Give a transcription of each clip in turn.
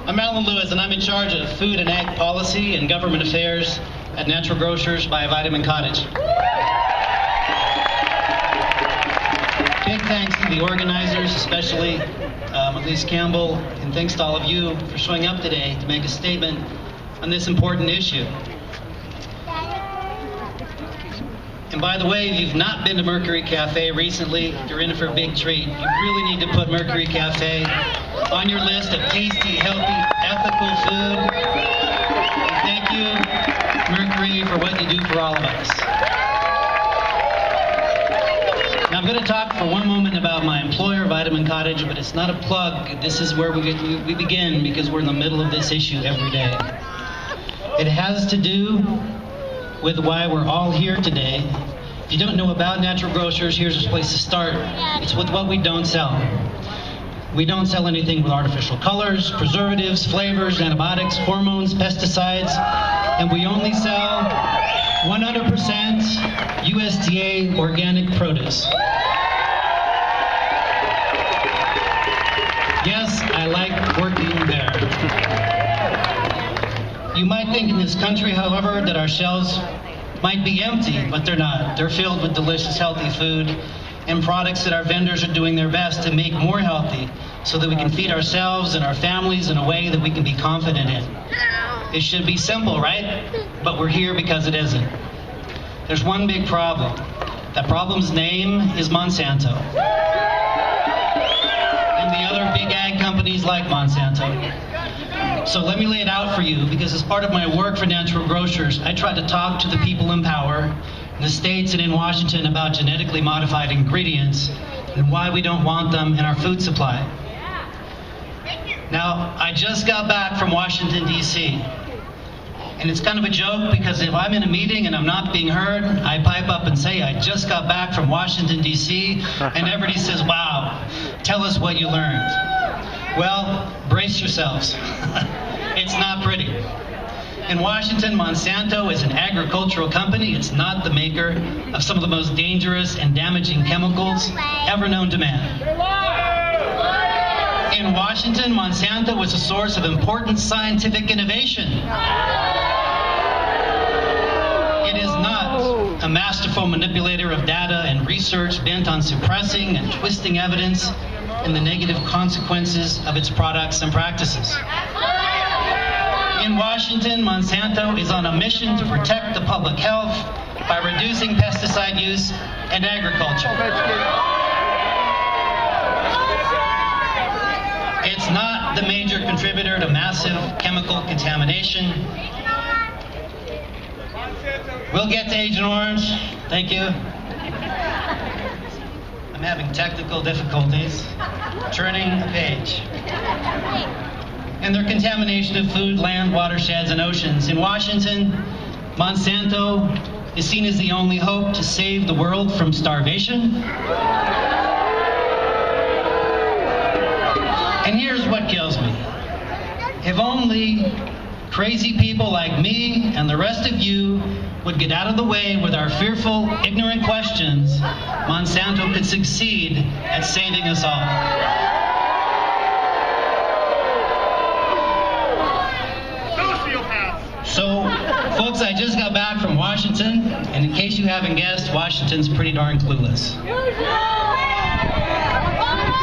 I'm Alan Lewis, and I'm in charge of food and ag policy and government affairs at Natural Grocers by Vitamin Cottage. Big thanks to the organizers, especially Elise Campbell, and thanks to all of you for showing up today to make a statement on this important issue. And by the way, if you've not been to Mercury Cafe recently, you're in for a big treat. You really need to put Mercury Cafe on your list of tasty, healthy, ethical food. And thank you, Mercury, for what you do for all of us. Now I'm going to talk for one moment about my employer, Vitamin Cottage, but it's not a plug. This is where we begin, because we're in the middle of this issue every day. It has to do with why we're all here today. If you don't know about Natural Grocers, here's a place to start. It's with what we don't sell. We don't sell anything with artificial colors, preservatives, flavors, antibiotics, hormones, pesticides, and we only sell 100% USDA organic produce. Yes, I like working there. You might think in this country, however, that our shelves might be empty, but they're not. They're filled with delicious, healthy food and products that our vendors are doing their best to make more healthy so that we can feed ourselves and our families in a way that we can be confident in. It should be simple, right? But we're here because it isn't. There's one big problem. That problem's name is Monsanto. And the other big ag companies like Monsanto. So let me lay it out for you, because as part of my work for Natural Grocers, I try to talk to the people in power in the states and in Washington about genetically modified ingredients and why we don't want them in our food supply. Now, I just got back from Washington, D.C., and it's kind of a joke, because if I'm in a meeting and I'm not being heard, I pipe up and say, I just got back from Washington, D.C., and everybody says, wow, tell us what you learned. Well, brace yourselves. It's not pretty. In Washington, Monsanto is an agricultural company. It's not the maker of some of the most dangerous and damaging chemicals ever known to man. In Washington, Monsanto is a source of important scientific innovation. It is not a masterful manipulator of data and research bent on suppressing and twisting evidence and the negative consequences of its products and practices. In Washington, Monsanto is on a mission to protect the public health by reducing pesticide use in agriculture. It's not the major contributor to massive chemical contamination. We'll get to Agent Orange. Thank you. I'm having technical difficulties turning a page. And their contamination of food, land, watersheds, and oceans. In Washington, Monsanto is seen as the only hope to save the world from starvation. And here's what kills me. If only crazy people like me and the rest of you would get out of the way with our fearful, ignorant questions, Monsanto could succeed at saving us all. So, folks, I just got back from Washington, and in case you haven't guessed, Washington's pretty darn clueless.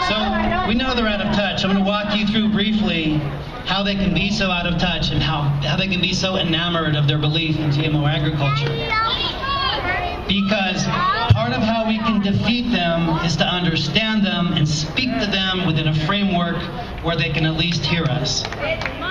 So, we know they're out of touch. I'm going to walk you through briefly how they can be so out of touch and how they can be so enamored of their belief in GMO agriculture. Because part of how we can defeat them is to understand them and speak to them within a framework where they can at least hear us.